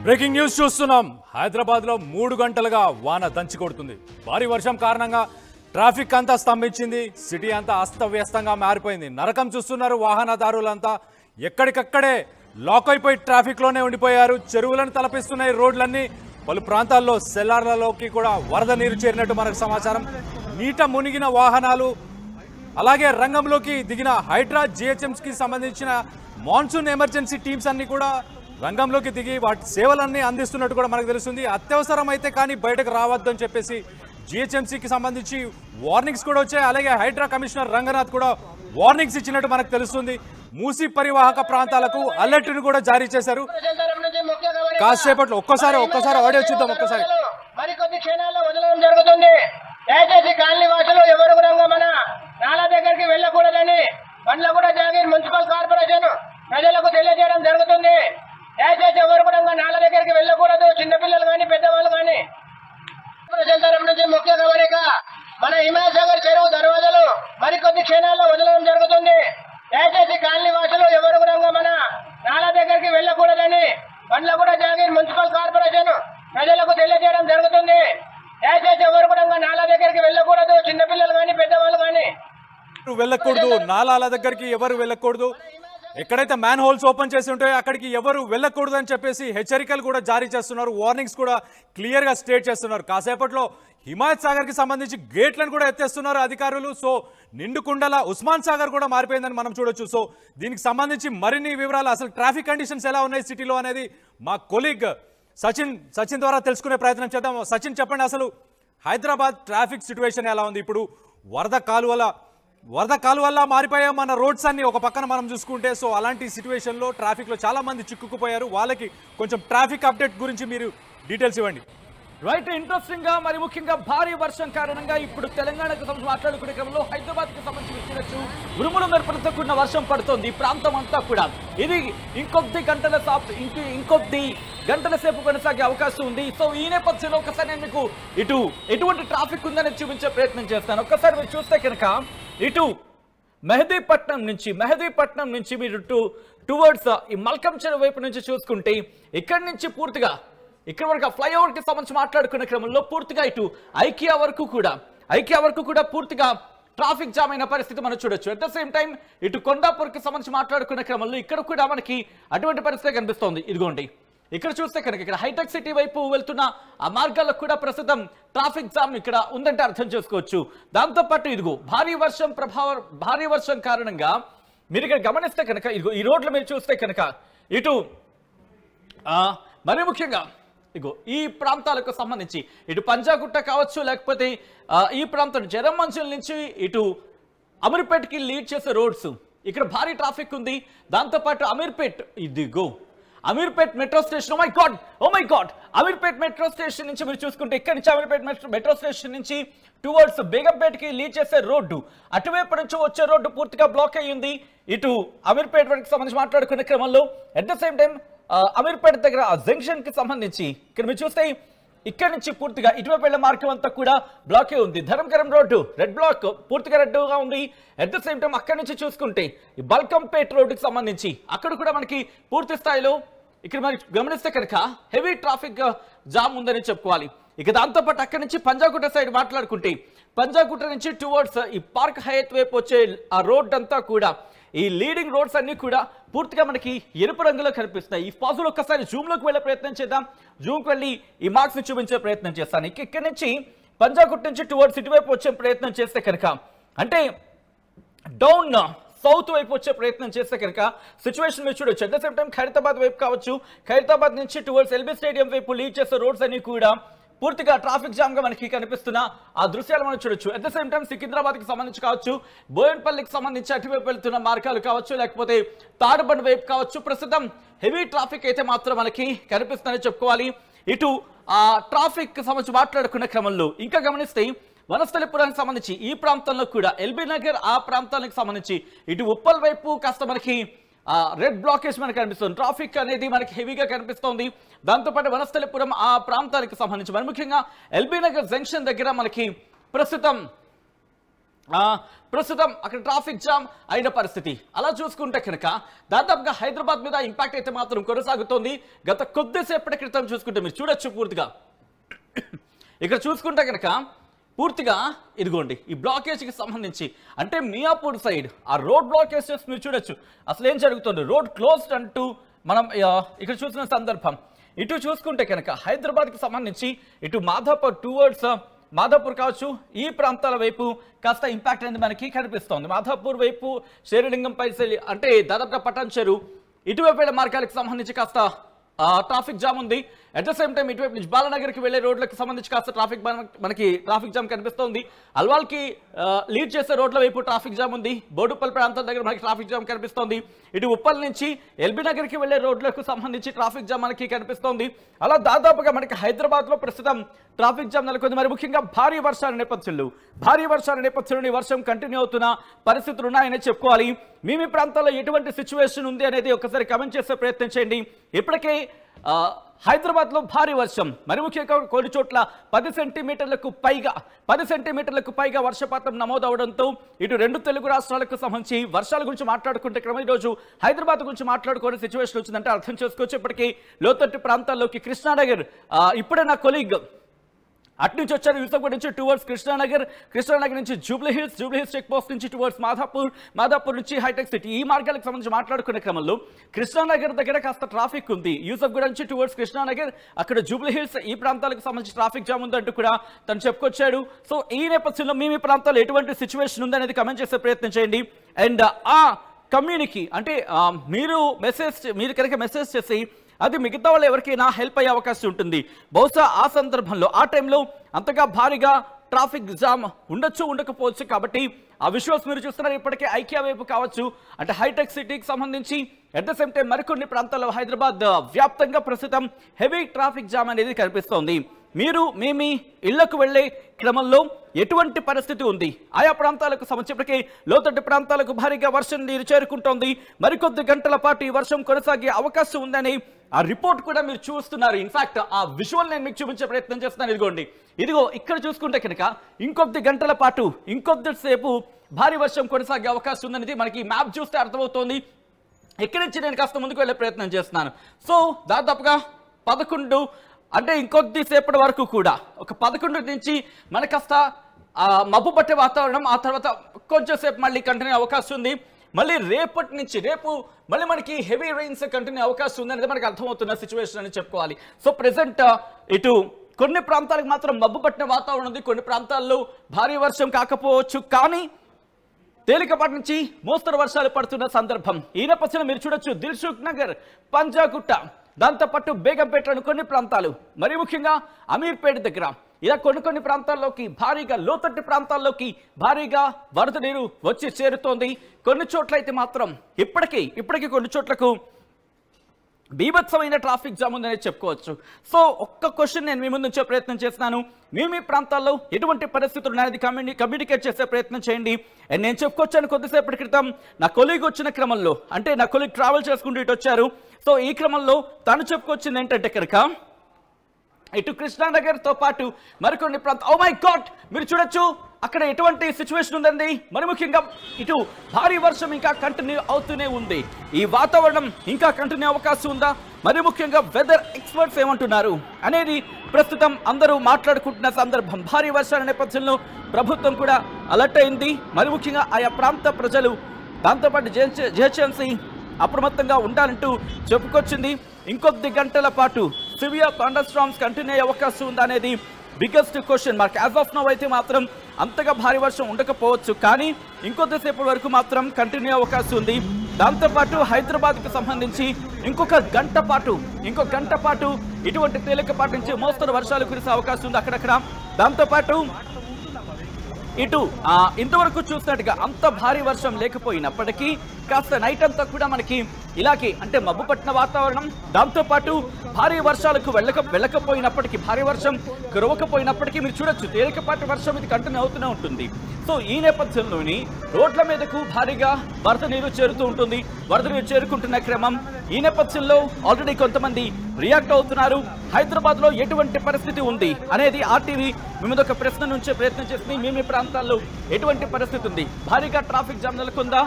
Breaking news చూస్తున్నాం. హైదరాబాద్ లో 3 గంటలుగా వాన దంచి కొడుతుంది. భారీ వర్షం కారణంగా ట్రాఫిక్ అంతా స్తంభించింది. సిటీ అంతా అస్తవ్యస్తంగా మారిపోయింది. నరకం చూస్తున్నారు వాహనదారులంతా. ఎక్కడికక్కడే లాక్ అయిపోయి ట్రాఫిక్ లోనే ఉండిపోయారు. చెరువులను తలపిస్తున్నాయి రోడ్లన్నీ. పలు ప్రాంతాల్లో సెల్లార్లలోకి కూడా వరద నీరు చేరినట్టు మనకు సమాచారం. నీట మునిగిన వాహనాలు, అలాగే రంగంలోకి దిగిన హైడ్రా జిహెచ్ఎంసీకి సంబంధించిన మాన్సూన్ ఎమర్జెన్సీ టీమ్స్ అన్ని కూడా రంగంలోకి దిగి వాటి సేవలన్నీ అందిస్తున్నట్టు కూడా మనకు తెలుస్తుంది. అత్యవసరం అయితే కానీ బయటకు రావద్దని చెప్పేసి జిహెచ్ఎంసీకి సంబంధించి వార్నింగ్స్ కూడా వచ్చాయి. అలాగే హైడ్రా కమిషనర్ రంగనాథ్ కూడా వార్నింగ్స్ ఇచ్చినట్టు మనకు తెలుస్తుంది. మూసీ పరివాహక ప్రాంతాలకు అలర్ట్ను కూడా జారీ చేశారు. కాసేపట్లో ఒక్కసారి ఆడియో చూద్దాం. ఒక్కసారి మరికొద్ది క్షణాల్లో వదలడం జరుగుతుంది. దయచేసి కాలనీ వాసులు ఎవరు కూడా మన నాలా దగ్గరికి వెళ్ళకూడదని బండ్లగూడ జాగీర్ మున్సిపల్ కార్పొరేషన్ ప్రజలకు తెలియజేయడం జరుగుతుంది. దయచేసి ఎవరు కూడా నాలా దగ్గరికి వెళ్ళకూడదు. చిన్నపిల్లలు కానీ పెద్దవాళ్ళు కానీ. తరపు నుంచి ముఖ్య గమనిక, మన హిమాయసాగర్ చెరువు దర్వాజలు మరికొద్ది క్షణాల్లో వదలడం జరుగుతుంది. దయచేసి కాలనీ వాసులు ఎవరు కూడా మన నాలా దగ్గరికి వెళ్ళకూడదని బండ్లగూడ జాగీర్ మున్సిపల్ కార్పొరేషన్ ప్రజలకు తెలియజేయడం జరుగుతుంది. దయచేసి ఎవరు కూడా నాలా దగ్గరికి వెళ్ళకూడదు. చిన్నపిల్లలు కానీ పెద్దవాళ్ళు కానీ వెళ్ళకూడదు. నాలాల దగ్గరికి ఎవరు వెళ్ళకూడదు. ఎక్కడైతే మ్యాన్ హోల్స్ ఓపెన్ చేసి ఉంటాయో అక్కడికి ఎవరు వెళ్ళకూడదు అని చెప్పేసి హెచ్చరికలు కూడా జారీ చేస్తున్నారు. వార్నింగ్స్ కూడా క్లియర్ గా స్టేట్ చేస్తున్నారు. కాసేపట్లో హిమాయత్ సాగర్ కి సంబంధించి గేట్లను కూడా ఎత్తేస్తున్నారు అధికారులు. సో నిండుకుండల ఉస్మాన్ సాగర్ కూడా మారిపోయిందని మనం చూడొచ్చు. సో దీనికి సంబంధించి మరిన్ని వివరాలు, అసలు ట్రాఫిక్ కండిషన్స్ ఎలా ఉన్నాయి సిటీలో అనేది మా కొలీగ్ సచిన్ ద్వారా తెలుసుకునే ప్రయత్నం చేద్దాం. సచిన్, చెప్పండి, అసలు హైదరాబాద్ ట్రాఫిక్ సిచ్యువేషన్ ఎలా ఉంది? ఇప్పుడు వరద కాలువల్ల మారిపోయాయి మన రోడ్స్ అన్ని ఒక పక్కన మనం చూసుకుంటే. సో అలాంటి సిచ్యువేషన్లో ట్రాఫిక్లో చాలా మంది చిక్కుకుపోయారు. వాళ్ళకి కొంచెం ట్రాఫిక్ అప్డేట్ గురించి మీరు డీటెయిల్స్ ఇవ్వండి. రైట్, ఇంట్రెస్టింగ్ గా మరి ముఖ్యంగా భారీ వర్షం కారణంగా ఇప్పుడు తెలంగాణకు సంబంధించి మాట్లాడుకునే క్రమంలో హైదరాబాద్ కి సంబంధించి వచ్చినట్టు ఉరుములు మెరుపులతో కూడిన వర్షం పడుతోంది. ఈ ప్రాంతం అంతా కూడా ఇది ఇంకొద్ది గంటల సేపు కొనసాగే అవకాశం ఉంది. సో ఈ నేపథ్యంలో ఒకసారి నేను మీకు ఎటువంటి ట్రాఫిక్ ఉందని చూపించే ప్రయత్నం చేస్తాను. ఒక్కసారి మీరు చూస్తే కనుక ఇటు మెహదీపట్నం నుంచి మీరు టువర్డ్స్ ఈ మల్కం చెరువు వైపు నుంచి చూసుకుంటే ఇక్కడి నుంచి పూర్తిగా ఇక్కడ వరకు ఫ్లైఓవర్ కి సంబంధించి మాట్లాడుకునే క్రమంలో పూర్తిగా ఇటు ఐకియా వరకు కూడా పూర్తిగా ట్రాఫిక్ జామ్ అయిన పరిస్థితి మనం చూడొచ్చు. అట్ ద సేమ్ టైం ఇటు కొండాపూర్ కి సంబంధించి మాట్లాడుకునే క్రమంలో ఇక్కడ కూడా మనకి అటువంటి పరిస్థితి కనిపిస్తోంది. ఇదిగోండి, ఇక్కడ చూస్తే కనుక ఇక్కడ హైటెక్ సిటీ వైపు వెళ్తున్న ఆ మార్గాలకు కూడా ప్రస్తుతం ట్రాఫిక్ జామ్ ఇక్కడ ఉందంటే అర్థం చేసుకోవచ్చు. దాంతోపాటు ఇదిగో భారీ వర్షం కారణంగా మీరు ఇక్కడ గమనిస్తే కనుక ఇదిగో ఈ రోడ్లు మీరు చూస్తే కనుక ఇటు మరి ముఖ్యంగా ఇగో ఈ ప్రాంతాలకు సంబంధించి ఇటు పంజాగుట్ట కావచ్చు, లేకపోతే ఈ ప్రాంతం జరమంచుల నుంచి ఇటు అమీర్పేట్కి లీడ్ చేసే రోడ్స్ ఇక్కడ భారీ ట్రాఫిక్ ఉంది. దాంతోపాటు Ameerpet metro station, oh my god Ameerpet metro station నుంచి మీరు చూసుకుంటే ఇక్కడ నుంచి అమీర్పేట్ మెట్రో స్టేషన్ నుంచి టువర్డ్స్ బేగంపేట్కి లీడ్ చేసే రోడ్డు, అటువైపు నుంచి వచ్చే రోడ్డు పూర్తిగా బ్లాక్ అయ్యింది. ఇటు అమీర్పేట్ వరకు సంబంధించి మాట్లాడుకునే క్రమంలో at the same time Ameerpet దగ్గర ఆ జంక్షన్ కి సంబంధించి ఇక్కడ మీరు చూస్తే ఇక్కడ నుంచి పూర్తిగా ఇటువైపు వెళ్లే మార్గం అంతా కూడా బ్లాకే ఉంది. ధర్మకరం రోడ్డు రెడ్ బ్లాక్ పూర్తిగా రెడ్గా ఉంది. అట్ ద సేమ్ టైం అక్కడి నుంచి చూసుకుంటే ఈ బల్కంపేట్ రోడ్డుకి సంబంధించి అక్కడ కూడా మనకి పూర్తి స్థాయిలో ఇక్కడ మరి గమనిస్తే కనుక హెవీ ట్రాఫిక్ జామ్ ఉందని చెప్పుకోవాలి. ఇక దాంతోపాటు అక్కడి నుంచి పంజాగుట్ట సైడ్ మాట్లాడుకుంటే పంజాగుట్ట నుంచి టువర్డ్స్ ఈ పార్క్ హయత్ వైపు వచ్చే ఆ రోడ్ అంతా కూడా ఈ లీడింగ్ రోడ్స్ అన్ని కూడా పూర్తిగా మనకి ఎరుపు రంగులో కనిపిస్తాయి. ఈ పాజిల్ ఒక్కసారి జూమ్లోకి వెళ్ళే ప్రయత్నం చేద్దాం. జూమ్కి వెళ్ళి ఈ మార్క్స్ చూపించే ప్రయత్నం చేస్తాను. ఇక్కడి నుంచి పంజాగుట్ట నుంచి టువర్డ్స్ ఇటువైపు వచ్చే ప్రయత్నం చేస్తే కనుక అంటే డౌన్ సౌత్ వైపు వచ్చే ప్రయత్నం చేస్తే కనుక సిచ్యువేషన్ మీరు చూడొచ్చు. At the same time Khairatabad వైపు కావచ్చు, ఖైరతాబాద్ నుంచి టువర్డ్స్ ఎల్బీ స్టేడియం వైపు లీడ్ చేసే రోడ్స్ అన్ని కూడా పూర్తిగా ట్రాఫిక్ జామ్ గా మనకి కనిపిస్తున్న ఆ దృశ్యాలు మనం చూడొచ్చు. At the same time Secunderabad కి సంబంధించి కావచ్చు, బోయన్పల్లికి సంబంధించి అటువైపు వెళ్తున్న మార్గాలు కావచ్చు, లేకపోతే తాడుబండ్ వైపు కావచ్చు, ప్రస్తుతం హెవీ ట్రాఫిక్ అయితే మాత్రం మనకి కనిపిస్తుందని చెప్పుకోవాలి. ఇటు ఆ ట్రాఫిక్ సంబంధించి మాట్లాడుకునే క్రమంలో ఇంకా గమనిస్తే వనస్థలిపురానికి సంబంధించి ఈ ప్రాంతంలో కూడా ఎల్బీ నగర్ ఆ ప్రాంతానికి సంబంధించి ఇటు ఉప్పల్ వైపు కాస్త మనకి రెడ్ బ్లాకేజ్ మనకి కనిపిస్తుంది. ట్రాఫిక్ అనేది మనకి హెవీగా కనిపిస్తోంది. దాంతోపాటు వనస్థలిపురం ఆ ప్రాంతానికి సంబంధించి మరి ముఖ్యంగా ఎల్బీ నగర్ జంక్షన్ దగ్గర మనకి ప్రస్తుతం ప్రస్తుతం అక్కడ ట్రాఫిక్ జామ్ అయిన పరిస్థితి. అలా చూసుకుంటే కనుక దాదాపుగా హైదరాబాద్ మీద ఇంపాక్ట్ అయితే మాత్రం కొనసాగుతోంది. గత కొద్దిసేపటి క్రితం చూసుకుంటే మీరు చూడొచ్చు పూర్తిగా ఇక్కడ చూసుకుంటే కనుక పూర్తిగా ఇదిగోండి ఈ బ్లాకేజ్కి సంబంధించి అంటే మియాపూర్ సైడ్ ఆ రోడ్ బ్లాకేజెస్ మీరు చూడొచ్చు. అసలు ఏం జరుగుతుంది, రోడ్ క్లోజ్డ్ అంటూ మనం ఇక్కడ చూసిన సందర్భం. ఇటు చూసుకుంటే కనుక హైదరాబాద్కి సంబంధించి ఇటు మాధాపూర్ టువర్డ్స్ మాధాపూర్ కావచ్చు ఈ ప్రాంతాల వైపు కాస్త ఇంపాక్ట్ అనేది మనకి కనిపిస్తోంది. మాధాపూర్ వైపు శేరిలింగం పైసలి అంటే దాదాపుగా పటాన్ చెరు ఇటువైపు మార్గాలకు సంబంధించి కాస్త ట్రాఫిక్ జామ్ ఉంది. అట్ ద సేమ్ టైం ఇటువైపు నుంచి బాలానగర్కి వెళ్లే రోడ్లకు సంబంధించి కాస్త మనకి ట్రాఫిక్ జామ్ కనిపిస్తోంది. అల్వాల్కి లీడ్ చేసే రోడ్ల వైపు ట్రాఫిక్ జామ్ ఉంది. బోడుపల్లి ప్రాంతం దగ్గర మనకి ట్రాఫిక్ జామ్ కనిపిస్తోంది. ఇటు ఉప్పల్ నుంచి ఎల్బీ నగర్కి వెళ్లే రోడ్లకు సంబంధించి ట్రాఫిక్ జామ్ మనకి కనిపిస్తోంది. అలా దాదాపుగా మనకి హైదరాబాద్లో ప్రస్తుతం ట్రాఫిక్ జామ్ నెలకొంది. మరి ముఖ్యంగా భారీ వర్షాల నేపథ్యంలో వర్షం కంటిన్యూ అవుతున్న పరిస్థితులు ఉన్నాయని చెప్పుకోవాలి. మీ ప్రాంతాల్లో ఎటువంటి సిచ్యువేషన్ ఉంది అనేది ఒకసారి కమెంట్ చేసే ప్రయత్నం చేయండి. ఇప్పటికే హైదరాబాద్లో భారీ వర్షం, మరి ముఖ్యంగా కొన్ని చోట్ల 10 సెంటీమీటర్లకు పైగా వర్షపాతం నమోదవడంతో ఇటు రెండు తెలుగు రాష్ట్రాలకు సంబంధించి వర్షాల గురించి మాట్లాడుకుంటే క్రమం ఈరోజు హైదరాబాద్ గురించి మాట్లాడుకునే సిచ్యువేషన్ వచ్చిందంటే అర్థం చేసుకోవచ్చు. ఇప్పటికీ లోతట్టు ప్రాంతాల్లోకి కృష్ణానగర్ ఇప్పుడే నా కొలీగ్ అట్నుంచి వచ్చారు యూసఫ్గూడ నుంచి టువర్డ్స్ కృష్ణానగర్ నుంచి జూబ్లీ హిల్స్ చెక్ పోస్ట్ నుంచి టువర్డ్స్ మాధాపూర్ నుంచి హైటెక్ సిటీ ఈ మార్గాలకు సంబంధించి మాట్లాడుకునే క్రమంలో కృష్ణానగర్ దగ్గర కాస్త ట్రాఫిక్ ఉంది. యూసఫ్గూడ నుంచి టువర్డ్స్ కృష్ణానగర్ అక్కడ జూబ్లీ హిల్స్ ఈ ప్రాంతాలకు సంబంధించి ట్రాఫిక్ జామ్ ఉందంటూ కూడా తను చెప్పుకొచ్చాడు. సో ఈ నేపథ్యంలో మీ ప్రాంతాల్లో ఎటువంటి సిచ్యువేషన్ ఉందనేది కమెంట్ చేసే ప్రయత్నం చేయండి. అండ్ ఆ కమ్యూనిటీ అంటే మీరు కనుక మెసేజ్ చేసి అది మిగతా వాళ్ళు ఎవరికైనా హెల్ప్ అయ్యే అవకాశం ఉంటుంది. బహుశా ఆ సందర్భంలో ఆ టైంలో అంతగా భారీగా ట్రాఫిక్ జామ్ ఉండకపోవచ్చు. కాబట్టి ఆ విజువల్స్ మీరు చూస్తున్నారు. ఇప్పటికే ఐకియా వైపు కావచ్చు అంటే హైటెక్ సిటీకి సంబంధించి అట్ ద సేమ్ టైం మరికొన్ని ప్రాంతాల్లో హైదరాబాద్ వ్యాప్తంగా ప్రస్తుతం హెవీ ట్రాఫిక్ జామ్ అనేది కనిపిస్తోంది. మీరు మీ ఇళ్లకు వెళ్లే క్రమంలో ఎటువంటి పరిస్థితి ఉంది, ఆయా ప్రాంతాలకు సంబంధించి లోతట్టు ప్రాంతాలకు భారీగా వర్షం నీరు చేరుకుంటోంది. మరికొద్ది గంటల పాటు ఈ వర్షం కొనసాగే అవకాశం ఉందని ఆ రిపోర్ట్ కూడా మీరు చూస్తున్నారు. ఇన్ఫాక్ట్ ఆ విజువల్ నేను మీకు చూపించే ప్రయత్నం చేస్తున్నాను. ఇదిగో ఇక్కడ చూసుకుంటే కనుక ఇంకొద్ది గంటల పాటు ఇంకొద్దిసేపు భారీ వర్షం కొనసాగే అవకాశం ఉందనేది మనకి మ్యాప్ చూస్తే అర్థమవుతోంది. ఇక్కడి నుంచి నేను కాస్త ముందుకు వెళ్ళే ప్రయత్నం చేస్తున్నాను. సో దాదాపుగా 11 అంటే ఇంకొద్దిసేపటి వరకు కూడా ఒక 11 నుంచి మనకు కాస్త మబ్బు పట్టే వాతావరణం, ఆ తర్వాత కొంచెం సేపు మళ్ళీ కంటిన్యూ అవకాశం ఉంది. మళ్ళీ రేపు మళ్ళీ మనకి హెవీ రెయిన్స్ కంటిన్యూ అవకాశం ఉంది అనేది మనకు అర్థమవుతున్న సిచ్యువేషన్ అని చెప్పుకోవాలి. సో ప్రెసెంట్ ఇటు కొన్ని ప్రాంతాలకు మాత్రం మబ్బు పట్టిన వాతావరణం ఉంది. కొన్ని ప్రాంతాల్లో భారీ వర్షం కాకపోవచ్చు, కానీ తేలికపాటి నుంచి మోస్తరు వర్షాలు పడుతున్న సందర్భం. ఈ నేపథ్యంలో మీరు చూడొచ్చు దిల్సుఖ్ నగర్, పంజాగుట్ట, దాంతోపాటు బేగంపేటలోని కొన్ని ప్రాంతాలు, మరీ ముఖ్యంగా అమీర్పేట దగ్గర ఇలా కొన్ని ప్రాంతాల్లోకి భారీగా లోతట్టు ప్రాంతాల్లోకి భారీగా వరద నీరు వచ్చి చేరుతోంది. కొన్ని చోట్ల అయితే మాత్రం ఇప్పటికీ కొన్ని చోట్లకు బీభత్సమైన ట్రాఫిక్ జామ్ ఉందని చెప్పుకోవచ్చు. సో ఒక్క క్వశ్చన్ నేను మీ ముందు ఉంచే ప్రయత్నం చేస్తున్నాను. మీ ప్రాంతాల్లో ఎటువంటి పరిస్థితులు ఉన్నాయని కమ్యూనికేట్ చేసే ప్రయత్నం చేయండి. అండ్ నేను చెప్పుకొచ్చాను కొద్దిసేపటి క్రితం నా కొలీగ్ వచ్చిన క్రమంలో, అంటే నా కొలీగ్ ట్రావెల్ చేసుకుంటూ ఇటు వచ్చారు. సో ఈ క్రమంలో తను చెప్పుకొచ్చింది ఏంటంటే కనుక ఇటు కృష్ణానగర్తో పాటు మరికొన్ని ప్రాంతం, ఓ మై గాడ్ మీరు చూడొచ్చు అక్కడ ఎటువంటి సిచ్యువేషన్ ఉందండి. మరి ముఖ్యంగా ఇటు భారీ వర్షం ఇంకా కంటిన్యూ అవుతూనే ఉంది. ఈ వాతావరణం ఇంకా కంటిన్యూ అవకాశం ఉందా, మరి ముఖ్యంగా వెదర్ ఎక్స్పర్ట్స్ ఏమంటున్నారు అనేది ప్రస్తుతం అందరూ మాట్లాడుకుంటున్న సందర్భం. భారీ వర్షాల నేపథ్యంలో ప్రభుత్వం కూడా అలర్ట్ అయింది. మరి ముఖ్యంగా ఆయా ప్రాంత ప్రజలు దాంతోపాటు జిహెచ్ఎంసీ అప్రమత్తంగా ఉండాలంటూ చెప్పుకొచ్చింది. ఇంకొద్ది గంటల పాటు సివియర్ థండర్ స్టార్మ్స్ కంటిన్యూ అయ్యే అవకాశం ఉందా అనేది biggest question mark. As of now అయితే మాత్రం అంతగా భారీ వర్షం ఉండకపోవచ్చు, కానీ ఇంకొద్దిసేపు వరకు మాత్రం కంటిన్యూ అవకాశం ఉంది. దాంతోపాటు హైదరాబాద్కి సంబంధించి ఇంకొక గంట పాటు ఇటువంటి తేలికపాటి నుంచి మోస్తరు వర్షాలు కురిసే అవకాశం ఉంది అక్కడక్కడ. దాంతోపాటు ఇటు ఇంతవరకు చూసినట్టుగా అంత భారీ వర్షం లేకపోయినప్పటికీ కాస్త నైట్ అంతా కూడా మనకి ఇలాగే అంటే మబ్బు పట్టిన వాతావరణం, దాంతోపాటు భారీ వర్షాలకు వెళ్ళకపోయినప్పటికీ, భారీ వర్షం కురవకపోయినప్పటికీ మీరు చూడొచ్చు తేలికపాటి వర్షం ఇది కంటిన్యూ అవుతూనే ఉంటుంది. సో ఈ నేపథ్యంలోని రోడ్ల మీదకు భారీగా వరద నీరు చేరుతూ ఉంటుంది. వరద నీరు చేరుకుంటున్న క్రమం ఈ నేపథ్యంలో ఆల్రెడీ కొంతమంది రియాక్ట్ అవుతున్నారు. హైదరాబాద్ లో ఎటువంటి పరిస్థితి ఉంది అనేది ఆర్టీవీ మేము ఒక ప్రశ్న నుంచే ప్రయత్నం చేసింది. మీ ప్రాంతాల్లో ఎటువంటి పరిస్థితి ఉంది? భారీగా ట్రాఫిక్ జామ్ నెలకొందా?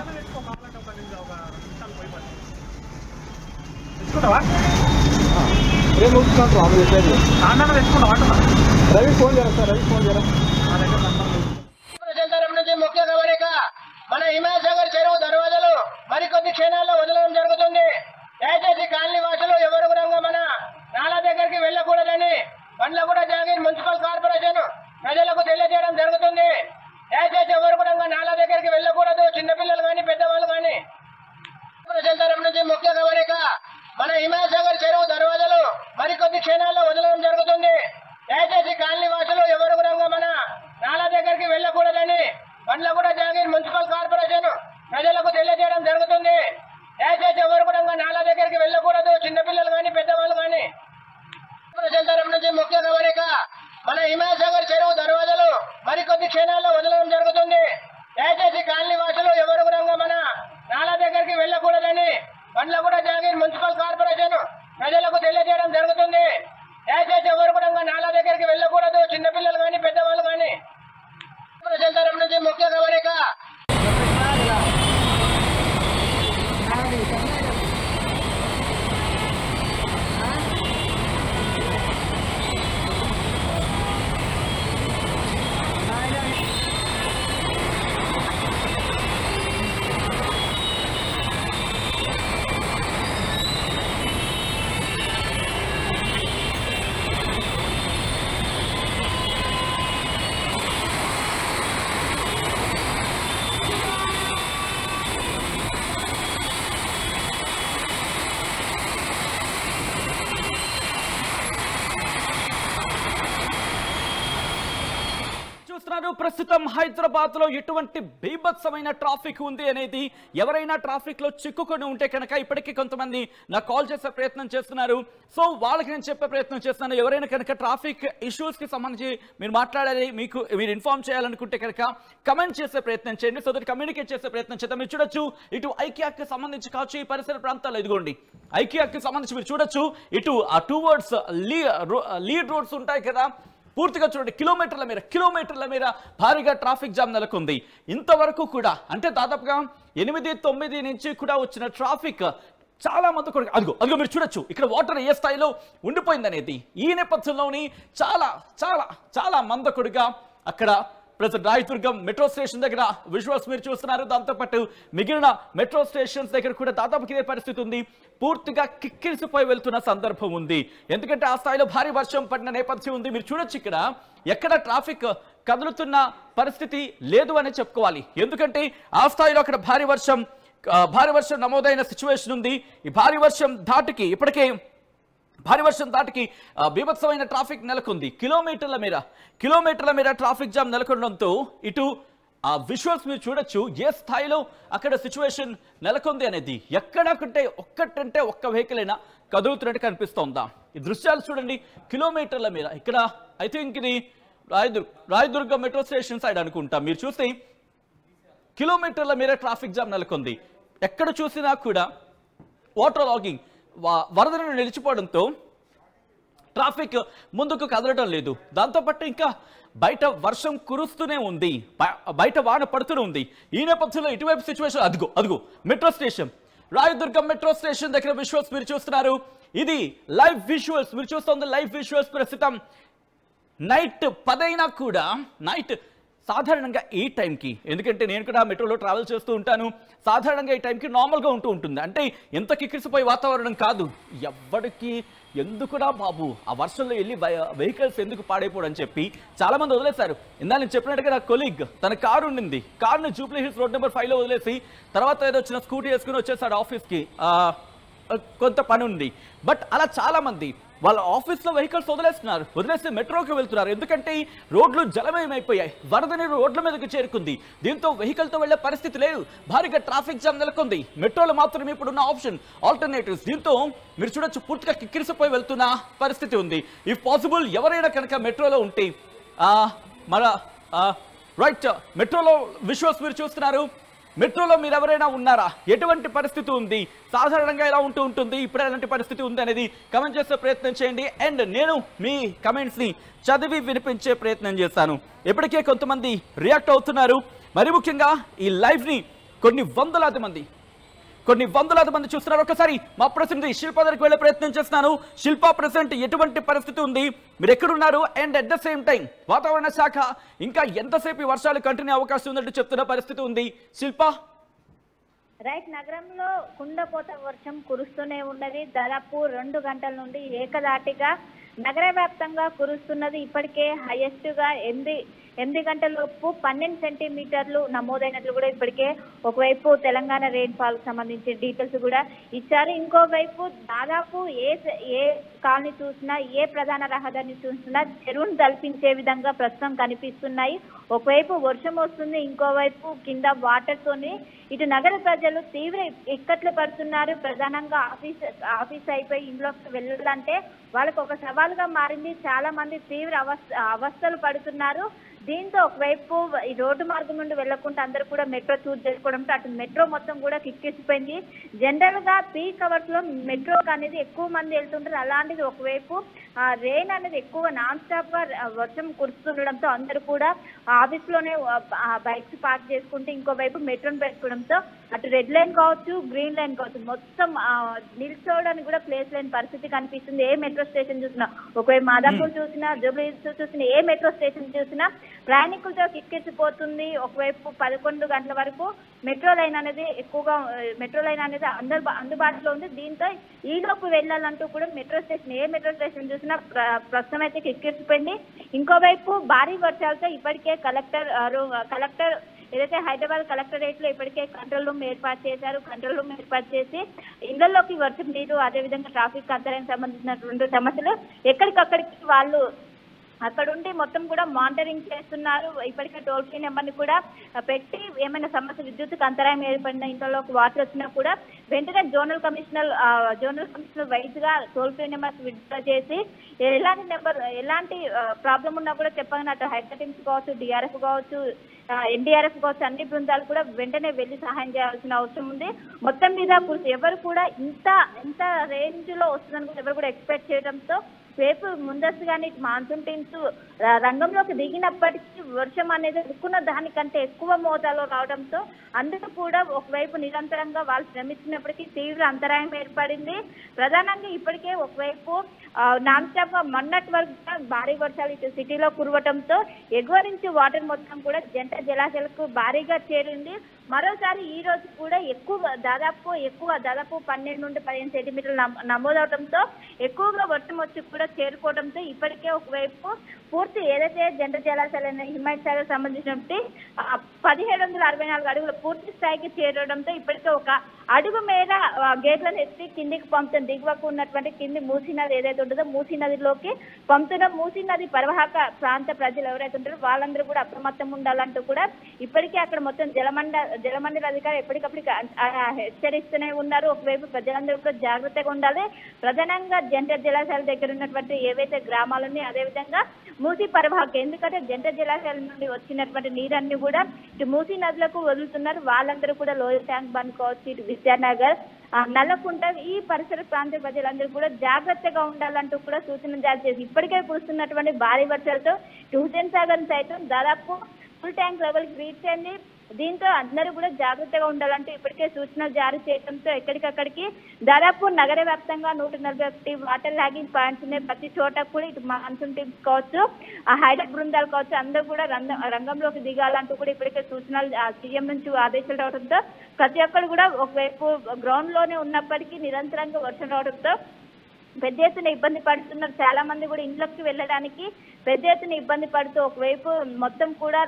ముఖ్య గమనిక, మన హిమాసాగర్ చెరువు దర్వాజలు మరికొద్ది క్షణాల్లో వదలడం జరుగుతుంది. దయచేసి కాలనీ వాసులు ఎవరు కూడా మన నాలా దగ్గరికి వెళ్ళకూడదని బండ్లగూడ జాగీర్ మున్సిపల్ కార్పొరేషన్ ప్రజలకు తెలియజేయడం జరుగుతుంది. దయచేసి ఎవరు కూడా నాలా దగ్గరికి వెళ్ళకూడదు, చిన్నపిల్లలు కానీ పెద్దవాళ్ళు కానీ. తరం నుంచి ముఖ్య గమనిక, మన హిమాసాగర్ చెరువు దర్వాజలు మరికొద్ది క్షణాల్లో వదలడం జరుగుతుంది. దయచేసి కాలనీ వాసులు ఎవరు కూడా మన నాలా దగ్గరికి వెళ్ళకూడదని బండ్లగూడ జాగీర్ మున్సిపల్ కార్పొరేషన్ ప్రజలకు తెలియజేయడం జరుగుతుంది. దయచేసి ఎవరు కూడా నాలా దగ్గరికి వెళ్ళకూడదు, చిన్నపిల్లలు కానీ పెద్దవాళ్ళు కానీ. తరం నుంచి ముఖ్య గమనిక, మన హిమాసాగర్ చెరువు దర్వాజలు మరికొద్ది క్షణాల్లో వదలడం జరుగుతుంది. దయచేసి కాలనీ వాసులు ఎవరు కూడా మన నాలా దగ్గరికి వెళ్ళకూడదని బండ్లగూడ జాగీర్ మున్సిపల్ కార్పొరేషన్ ప్రజలకు తెలియజేయడం జరుగుతుంది. దయచేసి ఎవరు కూడా నాలా దగ్గరికి వెళ్ళకూడదు, చిన్నపిల్లలు కానీ పెద్దవాళ్ళు కానీ. తరం నుంచి ముఖ్య గమనిక. ప్రస్తుతం హైదరాబాద్ లో ఎటువంటి బీభత్సమైన ట్రాఫిక్ ఉంది అనేది, ఎవరైనా ట్రాఫిక్ లో చిక్కుకొని ఉంటే కనుక ఇప్పటికీ కొంతమంది నాకు కాల్ చేసే ప్రయత్నం చేస్తున్నారు. సో వాళ్ళకి నేను చెప్పే ప్రయత్నం చేస్తున్నాను. ఎవరైనా కనుక ట్రాఫిక్ ఇష్యూస్ కి సంబంధించి మీరు మాట్లాడాలి, మీరు ఇన్ఫార్మ్ చేయాలనుకుంటే కనుక కమెంట్ చేసే ప్రయత్నం చేయండి. సో దట్ కమ్యూనికేట్ చేసే ప్రయత్నం చేద్దాం. మీరు చూడొచ్చు ఇటు ఐకియాకి సంబంధించి కావచ్చు, ఈ పరిసర ప్రాంతాల్లో ఇదిగోండి ఐకియాకి సంబంధించి మీరు చూడొచ్చు ఇటు ఆ టువర్డ్స్ లీడ్ రోడ్స్ ఉంటాయి కదా, పూర్తిగా చూడండి కిలోమీటర్ల మేర భారీగా ట్రాఫిక్ జామ్ నెలకొంది. ఇంతవరకు కూడా అంటే దాదాపుగా 8-9 నుంచి కూడా వచ్చిన ట్రాఫిక్ చాలా మంది కూడా అదిగో మీరు చూడొచ్చు ఇక్కడ వాటర్ ఏ స్థాయిలో ఉండిపోయింది అనేది. ఈ నేపథ్యంలోని చాలా మందకుడిగా అక్కడ ప్రజెంట్ రాయదుర్గం మెట్రో స్టేషన్ దగ్గర విజువల్స్ మీరు చూస్తున్నారు. దాంతోపాటు మిగిలిన మెట్రో స్టేషన్స్ దగ్గర కూడా దాదాపు ఇదే పరిస్థితి ఉంది. పూర్తిగా కిక్కిరిసిపోయి వెళ్తున్న సందర్భం ఉంది. ఎందుకంటే ఆ స్థాయిలో భారీ వర్షం పడిన నేపథ్యం ఉంది. మీరు చూడొచ్చు ఇక్కడ ఎక్కడ ట్రాఫిక్ కదులుతున్న పరిస్థితి లేదు అని చెప్పుకోవాలి. ఎందుకంటే ఆ స్థాయిలో అక్కడ భారీ వర్షం నమోదైన సిచ్యువేషన్ ఉంది. ఈ భారీ వర్షం దాటికి బీభత్సమైన ట్రాఫిక్ నెలకొంది. కిలోమీటర్ల మేర ట్రాఫిక్ జామ్ నెలకొనడంతో ఇటు ఆ విజువల్స్ మీరు చూడొచ్చు ఏ స్థాయిలో అక్కడ సిచ్యువేషన్ నెలకొంది అనేది. ఒక్కటంటే ఒక్క వెహికల్ అయినా కదులుతున్నట్టు కనిపిస్తోందా? ఈ దృశ్యాలు చూడండి కిలోమీటర్ల మేర. ఇక్కడ ఐ థింక్ ఇది రాయదుర్గం మెట్రో స్టేషన్ సైడ్ అనుకుంటా. మీరు చూస్తే కిలోమీటర్ల మేర ట్రాఫిక్ జామ్ నెలకొంది. ఎక్కడ చూసినా కూడా వాటర్ లాగింగ్, వరదను నిలిచిపోవడంతో ట్రాఫిక్ ముందుకు కదలడం లేదు. దాంతోపాటు ఇంకా బయట వర్షం కురుస్తూనే ఉంది, బయట వాన పడుతూనే ఉంది. ఈ నేపథ్యంలో ఇటువైపు సిచ్యువేషన్ అదిగో metro station, Rayadurgam metro station దగ్గర విజువల్స్ మీరు చూస్తున్నారు. ఇది లైవ్ విజువల్స్ మీరు చూస్తుంది. లైవ్ విజువల్స్ ప్రస్తుతం నైట్ 10 అయినా కూడా సాధారణంగా ఈ టైంకి, ఎందుకంటే నేను కూడా మెట్రోలో ట్రావెల్ చేస్తూ ఉంటాను, సాధారణంగా ఈ టైంకి నార్మల్గా ఉంటుంది. అంటే ఎంత కిక్కిరిసిపోయే వాతావరణం కాదు. ఎవ్వడికి ఎందుకుడా బాబు ఆ వర్షంలో వెళ్ళి వెహికల్స్ ఎందుకు పాడైపోవడం అని చెప్పి చాలా మంది వదిలేశారు. ఇందా నేను చెప్పినట్టుగా నా కొలీగ్ తన కారు ఉండింది, కారుని జూబ్లీ హిల్స్ రోడ్ నెంబర్ 5లో వదిలేసి తర్వాత ఏదో వచ్చిన స్కూటీ వేసుకుని వచ్చేసాడు ఆఫీస్కి, కొంత పని ఉంది. బట్ అలా చాలా మంది వాళ్ళ ఆఫీస్లో వెహికల్స్ వదిలేసి మెట్రోకి వెళ్తున్నారు. ఎందుకంటే రోడ్లు జలమయమైపోయాయి, వరద నీరు రోడ్ల మీదకి చేరుకుంది. దీంతో వెహికల్తో వెళ్లే పరిస్థితి లేదు, భారీగా ట్రాఫిక్ జామ్ నెలకొంది. మెట్రోలు మాత్రమే ఇప్పుడున్న ఆప్షన్, ఆల్టర్నేటివ్స్. దీంతో మీరు చూడొచ్చు పూర్తిగా కిక్కిరిసిపోయి వెళ్తున్న పరిస్థితి ఉంది. ఇఫ్ పాసిబుల్ ఎవరైనా కనుక మెట్రోలో ఉంటే మన రైట్ మెట్రోలో విజువల్స్ మీరు చూస్తున్నారు. మెట్రోలో మీరు ఎవరైనా ఉన్నారా? ఎటువంటి పరిస్థితి ఉంది? సాధారణంగా ఎలా ఉంటుంది, ఇప్పుడు ఎలాంటి పరిస్థితి ఉంది అనేది కమెంట్ చేసే ప్రయత్నం చేయండి. అండ్ నేను మీ కమెంట్స్ని చదివి వినిపించే ప్రయత్నం చేస్తాను. ఇప్పటికే కొంతమంది రియాక్ట్ అవుతున్నారు. మరి ముఖ్యంగా ఈ లైవ్ని కొన్ని వందలాది మంది చూస్తున్నారు. ఒకసారి మా ప్రతినిధి శిల్ప దగ్గరికి వెళ్ళే ప్రయత్నం చేస్తున్నాను. శిల్ప, ప్రెసెంట్ ఎటువంటి పరిస్థితి ఉంది, మీరు ఎక్కడున్నారు? And at the same time వాతావరణ శాఖ ఇంకా ఎంతసేపు ఈ వర్షాలు కంటిన్యూ అవకాశం ఉందంటూ చెప్తున్న పరిస్థితి ఉంది. శిల్ప, రైట్, నగరంలో కుండపోత వర్షం కురుస్తూనే ఉన్నది. దాదాపు 2 గంటల నుండి ఏకదాటిగా నగర వ్యాప్తంగా కురుస్తున్నది. ఇప్పటికే హైయెస్ట్ గా 8 గంటలలోపు 12 సెంటీమీటర్లు నమోదైనట్లు కూడా ఇప్పటికే ఒకవైపు తెలంగాణ రెయిన్ ఫాల్ సంబంధించి డీటెయిల్స్ కూడా ఇచ్చారు. ఇంకోవైపు దాదాపు ఏ కాలనీ చూసినా, ఏ ప్రధాన రహదారిని చూసినా చెరువును తలపించే విధంగా ప్రస్తుతం కనిపిస్తున్నాయి. ఒకవైపు వర్షం వస్తుంది, ఇంకోవైపు కింద వాటర్ తోని ఇటు నగర ప్రజలు తీవ్ర ఇక్కట్లు పడుతున్నారు. ప్రధానంగా ఆఫీస్ అయిపోయి ఇంట్లోకి వెళ్ళాలంటే వాళ్ళకు ఒక సవాలుగా మారింది. చాలా మంది తీవ్ర అవస్థలు పడుతున్నారు. దీంతో ఒకవైపు ఈ రోడ్డు మార్గం నుండి వెళ్లకుండా అందరూ కూడా మెట్రో చూస్ చేసుకోవడంతో అటు మెట్రో మొత్తం కూడా కిక్కిసిపోయింది. జనరల్ గా పీక్ అవర్స్ లో మెట్రో అనేది ఎక్కువ మంది వెళ్తుంటారు. అలాంటిది ఒకవైపు రెయిన్ అనేది ఎక్కువ నాన్ స్టాప్ గా వర్షం కురుస్తుండడంతో అందరూ కూడా ఆఫీస్ లోనే బైక్స్ పార్క్ చేసుకుంటే ఇంకోవైపు మెట్రోని పెట్టుకోవడంతో అటు రెడ్ లైన్ కావచ్చు, గ్రీన్ లైన్ కావచ్చు, మొత్తం నిల్చోవడానికి కూడా ప్లేస్ లేని పరిస్థితి కనిపిస్తుంది. ఏ మెట్రో స్టేషన్ చూసినా, ఒకవైపు మాదాపూర్ చూసినా, జూబ్లీ హిల్స్ చూసినా, ఏ మెట్రో స్టేషన్ చూసినా ప్రయాణికులతో కిక్కిసిపోతుంది. ఒకవైపు 11 గంటల వరకు మెట్రో లైన్ అనేది అందుబాటులో ఉంది. దీంతో ఈలోపు వెళ్ళాలంటూ కూడా ఏ మెట్రో స్టేషన్ చూసినా ప్రస్తుతం అయితే కిక్కిసిపోయింది. ఇంకోవైపు భారీ వర్షాలతో ఇప్పటికే కలెక్టర్ ఏదైతే హైదరాబాద్ కలెక్టరేట్ లో ఇప్పటికే కంట్రోల్ రూమ్ ఏర్పాటు చేశారు. కంట్రోల్ రూమ్ ఏర్పాటు చేసి ఇళ్లలోకి వర్షం నీరు, అదేవిధంగా ట్రాఫిక్ అంతరానికి సంబంధించినటువంటి సమస్యలు ఎక్కడికక్కడికి వాళ్ళు అక్కడుండి మొత్తం కూడా మానిటరింగ్ చేస్తున్నారు. ఇప్పటికే టోల్ ఫ్రీ నెంబర్ని కూడా పెట్టి ఏమైనా సమస్య, విద్యుత్కు అంతరాయం ఏర్పడిన, ఇంట్లోకి వాటర్ వచ్చినా కూడా వెంటనే జోనల్ కమిషనర్ వైజ్ గా టోల్ ఫ్రీ నెంబర్స్ విడుదల చేసి ఎలాంటి ప్రాబ్లం ఉన్నా కూడా చెప్పగనట్టు హైడ్రా టీమ్స్ కావచ్చు, డిఆర్ఎఫ్ కావచ్చు, ఎన్డీఆర్ఎఫ్ కావచ్చు, అన్ని బృందాలు కూడా వెంటనే వెళ్లి సహాయం చేయాల్సిన అవసరం ఉంది. మొత్తం మీద ఎవరు కూడా ఇంత రేంజ్ లో వస్తుందని కూడా ఎవరు కూడా ఎక్స్పెక్ట్ చేయడంతో రేపు ముందస్తుగానే మాన్సూన్ టీమ్స్ రంగంలోకి దిగినప్పటికీ వర్షం అనేది అనుకున్న దానికంటే ఎక్కువ మోతాదులో రావడంతో అందరూ కూడా ఒకవైపు నిరంతరంగా వాళ్ళు శ్రమించినప్పటికీ తీవ్ర అంతరాయం ఏర్పడింది. ప్రధానంగా ఇప్పటికే ఒకవైపు నాన్ స్టాప్ గా మొన్నటి వరకు భారీ వర్షాలు ఇటు సిటీలో కురవడంతో ఎగువ నుంచి వాటర్ మొత్తం కూడా జంట జలాశయాలకు భారీగా చేరింది. మరోసారి ఈ రోజు కూడా దాదాపు 12 నుండి 15 సెంటీమీటర్లు నమోదవడంతో ఎక్కువగా వర్షం వచ్చి కూడా చేరుకోవడంతో ఇప్పటికే ఒకవైపు పూర్తి ఏదైతే జంట జలాశయాలైన హిమాయత్ సాగర్ సంబంధించినటువంటి 1764 అడుగుల పూర్తి స్థాయికి చేరడంతో ఇప్పటికే ఒక అడుగు మేర గేట్లను ఎత్తి కిందికి పంపుతున్న దిగువకు ఉన్నటువంటి కింది మూసీ నది ఏదైతే ఉంటుందో మూసీ నదిలోకి పంపుతున్న మూసీ నది పరివాహక ప్రాంత ప్రజలు ఎవరైతే ఉంటారో వాళ్ళందరూ కూడా అప్రమత్తం ఉండాలంటూ కూడా ఇప్పటికే అక్కడ మొత్తం జలమండలి అధికారులు ఎప్పటికప్పుడు హెచ్చరిస్తూనే ఉన్నారు. ఒకవైపు ప్రజలందరూ కూడా జాగ్రత్తగా ఉండాలి. ప్రధానంగా జంట జలాశయాల దగ్గర ఉన్నటువంటి ఏవైతే గ్రామాలని, అదేవిధంగా మూసీ పరివాహక, ఎందుకంటే జంట జలాశయాల నుండి వచ్చినటువంటి నీరన్ని కూడా ఇటు మూసీ నదులకు వదులుతున్నారు. వాళ్ళందరూ కూడా లోయర్ ట్యాంక్ బండ్ కావచ్చు, ఇటు విద్యానగర్, నల్లకుంట, ఈ పరిసర ప్రాంత ప్రజలందరూ కూడా జాగ్రత్తగా ఉండాలంటూ కూడా సూచన జారీ చేసి ఇప్పటికే కురుస్తున్నటువంటి భారీ వర్షాలతో హుసేన్ సాగర్ సైతం దాదాపు ఫుల్ ట్యాంక్ లెవెల్ రీచ్ అయింది. దీంతో అందరూ కూడా జాగ్రత్తగా ఉండాలంటూ ఇప్పటికే సూచనలు జారీ చేయడంతో ఎక్కడికక్కడికి దాదాపు నగర వ్యాప్తంగా 141 వాటర్ లాగింగ్ పాయింట్స్ ఉన్నాయి. ప్రతి చోట కూడా ఇటు మాన్సూన్ టీమ్స్ కావచ్చు, హైడెక్ బృందాలు కావచ్చు, అందరూ కూడా రంగంలోకి దిగాలంటూ కూడా ఇప్పటికే సూచనలు సీఎం నుంచి ఆదేశాలు రావడంతో ప్రతి ఒక్కరు కూడా ఒకవైపు గ్రౌండ్ లోనే ఉన్నప్పటికీ నిరంతరంగా వర్షం రావడంతో పెద్ద ఎత్తున ఇబ్బంది పడుతున్నారు. చాలా మంది కూడా ఇంట్లోకి వెళ్ళడానికి పెద్ద ఎత్తున ఇబ్బంది పడుతూ ఒకవైపు మొత్తం కూడా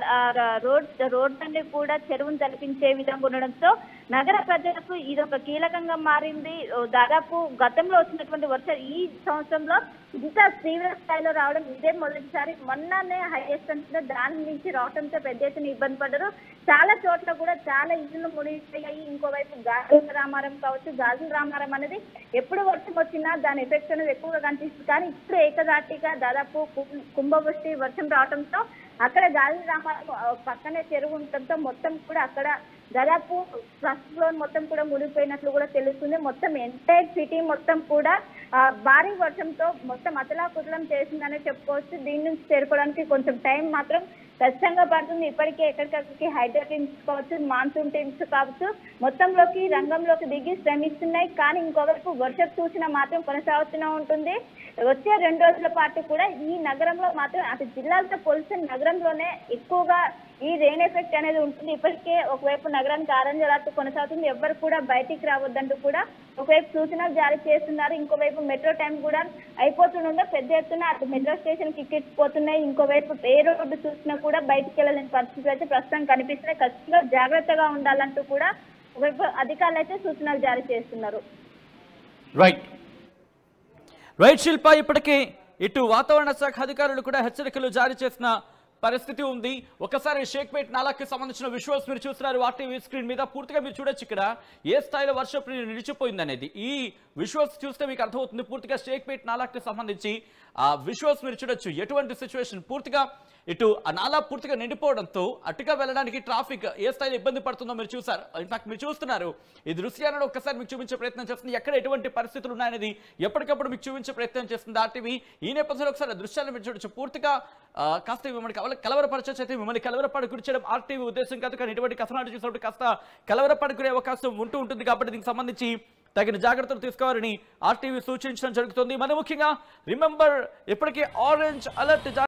రోడ్లన్నీ కూడా చెరువును తలపించే విధంగా ఉండడంతో నగర ప్రజలకు ఇది ఒక కీలకంగా మారింది. దాదాపు గతంలో వచ్చినటువంటి వర్షాలు ఈ సంవత్సరంలో ఇంత తీవ్ర స్థాయిలో రావడం ఇదే మొదటిసారి. మొన్ననే హైయెస్ట్ అంటే దాని నుంచి రావడంతో పెద్ద ఎత్తున ఇబ్బంది పడ్డారు. చాలా చోట్ల కూడా చాలా ఇల్లు మునిగిపోయాయి. ఇంకోవైపు గాజుల రామారం కావచ్చు, గాజుల రామారం అనేది ఎప్పుడు వర్షం వచ్చినా దాని ఎఫెక్ట్ అనేది ఎక్కువగా కనిపిస్తుంది. కానీ ఇప్పుడు ఏకదాటిగా దాదాపు కుంభవృష్టి వర్షం రావడంతో అక్కడ గాజుల రామారం పక్కనే చెరువు ఉండటంతో మొత్తం కూడా అక్కడ దాదాపు ఫస్ట్ ఫ్లోర్ మొత్తం కూడా మునిగిపోయినట్లు కూడా తెలుస్తుంది. మొత్తం ఎంటైర్ సిటీ మొత్తం కూడా భారీ వర్షంతో మొత్తం అతలాకుతలం చేసిందనే చెప్పుకోవచ్చు. దీని నుంచి చేరుకోవడానికి కొంచెం టైం మాత్రం ఖచ్చితంగా పడుతుంది. ఇప్పటికే ఎక్కడికక్కడికి హైడ్రా టీమ్స్ కావచ్చు, మాన్సూన్ టీమ్స్ కావచ్చు మొత్తంలోకి రంగంలోకి దిగి శ్రమిస్తున్నాయి. కానీ ఇంకోవైపు వర్ష సూచన మాత్రం కొనసాగుతూనే ఉంటుంది. వచ్చే 2 రోజుల పాటు కూడా ఈ నగరంలో మాత్రం అటు జిల్లాలతో పోలిస్తే నగరంలోనే ఎక్కువగా ఈ రెయిన్ ఎఫెక్ట్ అనేది ఉంటుంది. ఇప్పటికే ఒకవైపు నగరానికి ఆరెంజ్ అలర్ట్ కొనసాగుతుంది. ఎవ్వరు కూడా బయటికి రావద్దంటూ కూడా ఒకవైపు సూచనలు జారీ చేస్తున్నారు. ఇంకోవైపు మెట్రో టైం కూడా అయిపోతుండగా పెద్ద ఎత్తున అటు మెట్రో స్టేషన్ టికెట్స్ పోతున్నాయి. ఇంకోవైపు ఏ రోడ్డు చూసినా కూడా బయటికి వెళ్ళలేని పరిస్థితులు అయితే ప్రస్తుతం కనిపిస్తున్నాయి. ఖచ్చితంగా జాగ్రత్తగా ఉండాలంటూ కూడా ఒకవైపు అధికారులు అయితే సూచనలు జారీ చేస్తున్నారు. రైట్ శిల్ప, ఇప్పటికే ఇటు వాతావరణ శాఖ అధికారులు కూడా హెచ్చరికలు జారీ చేసిన పరిస్థితి ఉంది. ఒకసారి షేక్పేట్ నాలాకి సంబంధించిన విజువల్స్ మీరు చూస్తున్నారు ఆర్టీవీ స్క్రీన్ మీద. పూర్తిగా మీరు చూడొచ్చు ఇక్కడ ఏ స్థాయిలో వర్షపు నిలిచిపోయింది అనేది. ఈ విజువల్స్ చూస్తే మీకు అర్థమవుతుంది. పూర్తిగా షేక్పేట్ నాలాకి సంబంధించి ఆ విజువల్స్ మీరు చూడొచ్చు. ఎటువంటి సిచ్యువేషన్, పూర్తిగా ఇటు ఆ నాలా పూర్తిగా నిండిపోవడంతో అటుగా వెళ్ళడానికి ట్రాఫిక్ ఏ స్థాయిలో ఇబ్బంది పడుతుందో మీరు చూసారు. ఇన్ఫాక్ట్ మీరు చూస్తున్నారు. ఈ దృశ్యాలను ఒక్కసారి మీకు చూపించే ప్రయత్నం చేస్తుంది. ఎక్కడ ఎటువంటి పరిస్థితులు ఉన్నాయనేది ఎప్పటికప్పుడు మీకు చూపించే ప్రయత్నం చేస్తుంది ఆర్టీవీ. ఈ నేపథ్యంలో ఒకసారి దృశ్యాలను మీరు చూడొచ్చు. పూర్తిగా కాస్త మిమ్మల్ని కలవరపరచొచ్చు. అయితే మిమ్మల్ని కలవరపడకూర్చడం ఆర్టీవీ ఉద్దేశం కాదు. కానీ ఇటువంటి కథనాలు చూసినప్పుడు కాస్త కలవరపడుకునే అవకాశం ఉంటుంది. కాబట్టి దీనికి సంబంధించి తగిన జాగ్రత్తలు తీసుకోవాలని ఆర్టీవీ సూచించడం జరుగుతుంది. మరి ముఖ్యంగా రిమెంబర్, ఇప్పటికే ఆరెంజ్ అలర్ట్